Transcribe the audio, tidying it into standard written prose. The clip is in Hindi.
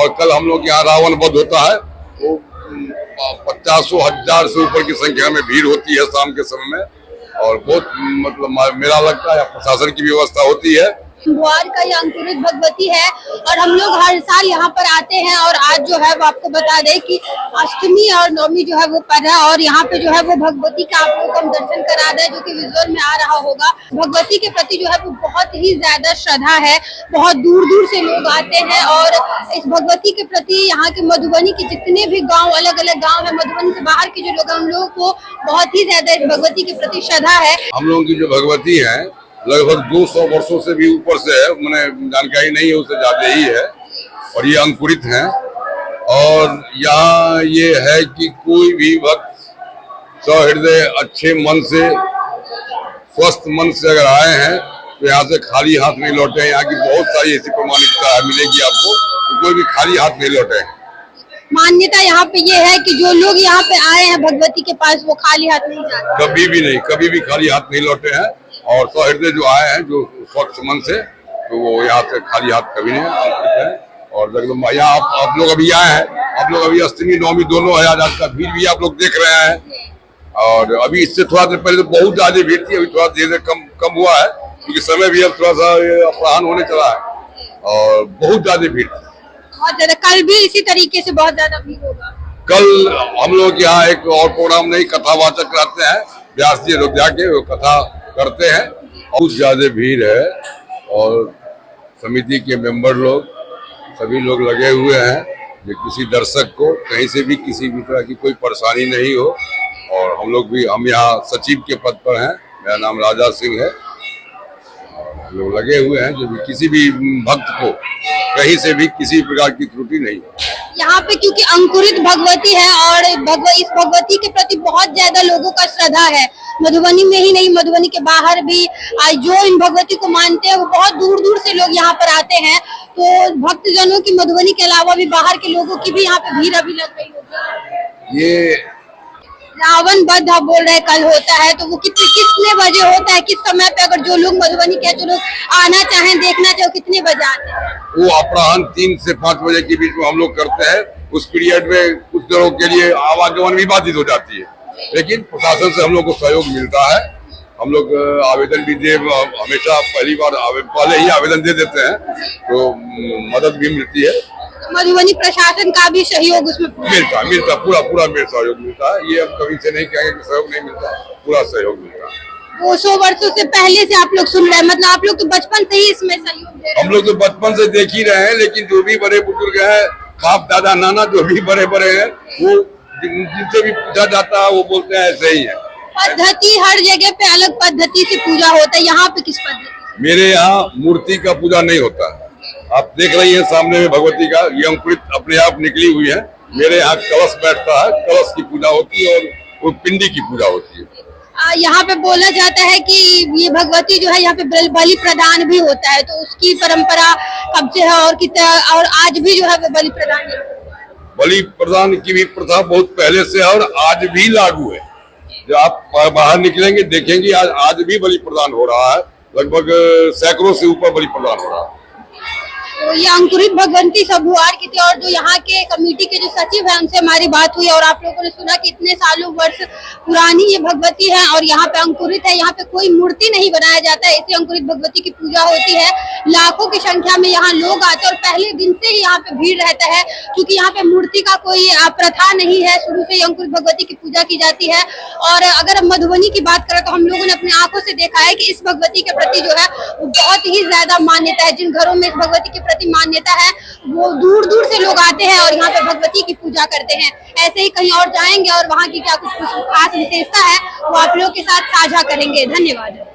और कल हम लोग यहाँ रावण वध होता है, वो 50,000 से ऊपर की संख्या में भीड़ होती है शाम के समय में, और बहुत मतलब मेला लगता है, प्रशासन की व्यवस्था होती है। बुआर का ये अंकुरित भगवती है और हम लोग हर साल यहाँ पर आते हैं। और आज जो है वो आपको बता दें कि अष्टमी और नवमी जो है वो पड़ रहा है और यहाँ पे जो है वो भगवती का आप लोग हम दर्शन करा दें, जो कि विजुअल में आ रहा होगा। भगवती के प्रति जो है वो बहुत ही ज्यादा श्रद्धा है, बहुत दूर दूर से लोग आते हैं और इस भगवती के प्रति यहाँ के मधुबनी के जितने भी गाँव, अलग अलग गाँव है, मधुबनी से बाहर के जो लोग, हम लोगों को बहुत ही ज्यादा इस भगवती के प्रति श्रद्धा है। हम लोगों की जो भगवती है लगभग 200 वर्षों से भी ऊपर से है, मैंने जानकारी नहीं है, उससे ज्यादा ही है, और ये अंकुरित हैं। और यहाँ ये है कि कोई भी भक्त सहृदय अच्छे मन से, स्वस्थ मन से अगर आए हैं तो यहाँ से खाली हाथ नहीं लौटे। यहाँ की बहुत सारी ऐसी प्रमाणिकता मिलेगी आपको, तो कोई भी खाली हाथ नहीं लौटे। मान्यता यहाँ पे ये है कि जो लोग यहाँ पे आए हैं भगवती के पास, वो खाली हाथ नहीं जाते, कभी भी नहीं, कभी भी खाली हाथ नहीं लौटे हैं। और सहृदय जो आए हैं, जो स्वच्छ मन से, तो वो यहाँ से खाली हाथ कभी नहीं है। और जगदम्बा यहाँ आप लोग अभी आए हैं, आप लोग अभी अष्टमी नवमी दोनों है, आज का भीड़ भी आप लोग देख रहे हैं। और अभी इससे थोड़ा देर पहले तो बहुत ज्यादा भीड़ थी, अभी थोड़ा धीरे कम हुआ है, क्योंकि समय भी अब थोड़ा सा अपराह्न होने चला है और बहुत ज्यादा भीड़ थी। बहुत ज्यादा, कल भी इसी तरीके से बहुत ज्यादा भीड़ होगा। कल हम लोग यहाँ एक और प्रोग्राम नहीं, कथावाचक रहते हैं, व्यास जी अयोध्या के, वो कथा करते हैं। बहुत ज्यादा भीड़ है और समिति के मेंबर लोग सभी लोग लगे हुए हैं कि किसी दर्शक को कहीं से भी किसी भी तरह की कोई परेशानी नहीं हो। और हम यहाँ सचिव के पद पर हैं, मेरा नाम राजा सिंह है, लोग लगे हुए हैं जो भी किसी भी भक्त को कहीं से भी किसी प्रकार की त्रुटि नहीं। यहाँ पे क्योंकि अंकुरित भगवती है और इस भगवती के प्रति बहुत ज्यादा लोगों का श्रद्धा है, मधुबनी में ही नहीं, मधुबनी के बाहर भी जो इन भगवती को मानते हैं वो बहुत दूर दूर से लोग यहाँ पर आते हैं। तो भक्तजनों की मधुबनी के अलावा भी बाहर के लोगों की भी यहाँ पे भीड़ अभी लग रही होगी। ये रावण वध आप बोल रहे कल होता है, तो वो कितने बजे होता है, किस समय पे, अगर जो लोग मधुबनी के जो लोग आना चाहें, देखना चाहे, कितने बजे आते हैं? वो अपराह्न 3 से 5 बजे के बीच में हम लोग करते हैं। उस पीरियड में कुछ दिनों के लिए आवागमन भी बाधित हो जाती है, लेकिन प्रशासन से हम लोग को सहयोग मिलता है। हम लोग आवेदन भी हमेशा पहले ही आवेदन दे देते हैं, तो मदद भी मिलती है। मधुबनी प्रशासन का भी सहयोग उसमें मिलता पूरा सहयोग मिलता है। ये हम कभी से नहीं कहेंगे कि सहयोग नहीं मिलता, पूरा सहयोग मिलता है। 200 वर्षों से पहले से आप लोग सुन रहे हैं, मतलब आप लोग तो बचपन से ही इसमें सहयोग दे रहे हैं? हम लोग तो बचपन से देख ही रहे हैं, लेकिन जो भी बड़े बुजुर्ग हैं, बाप दादा नाना जो भी बड़े हैं, वो जिनसे भी पूछा जाता है वो बोलते हैं ऐसे ही है। पद्धति हर जगह पे अलग पद्धति से पूजा होता है, यहाँ पे किस पद्धति? मेरे यहाँ मूर्ति का पूजा नहीं होता है। आप देख रही हैं सामने में भगवती का ये अंकुरित अपने आप निकली हुई है। मेरे यहाँ कलश बैठता है, कलश की पूजा होती है और वो पिंडी की पूजा होती है। यहाँ पे बोला जाता है कि ये भगवती जो है यहाँ पे बलि प्रदान भी होता है, तो उसकी परंपरा कब से है और आज भी जो है वो बलि प्रदान है? बलि प्रदान की भी प्रथा बहुत पहले से है और आज भी लागू है। जब आप बाहर निकलेंगे देखेंगे आज भी बलि प्रदान हो रहा है, लगभग सैकड़ों से ऊपर बलि प्रदान हो रहा है। तो ये अंकुरित भगवती सब बुआर की थी और जो यहाँ के कमेटी के जो सचिव है उनसे हमारी बात हुई और आप लोगों ने सुना कि इतने सालों वर्ष पुरानी ये भगवती है और यहाँ पे अंकुरित है। यहाँ पे कोई मूर्ति नहीं बनाया जाता है, ऐसी अंकुरित भगवती की पूजा होती है। लाखों की संख्या में यहाँ लोग आते हैं और पहले दिन से ही यहाँ पे भीड़ रहता है, क्योंकि यहाँ पे मूर्ति का कोई प्रथा नहीं है, शुरू से ही अंकुरित भगवती की पूजा की जाती है। और अगर हम मधुबनी की बात करें तो हम लोगों ने अपनी आंखों से देखा है कि इस भगवती के प्रति जो है वो बहुत ही ज्यादा मान्यता है। जिन घरों में इस भगवती के प्रति मान्यता है वो दूर दूर से लोग आते हैं और यहाँ पे भगवती की पूजा करते हैं। ऐसे ही कहीं और जाएंगे और वहाँ की क्या कुछ खास विशेषता है वो आप लोग के साथ साझा करेंगे। धन्यवाद।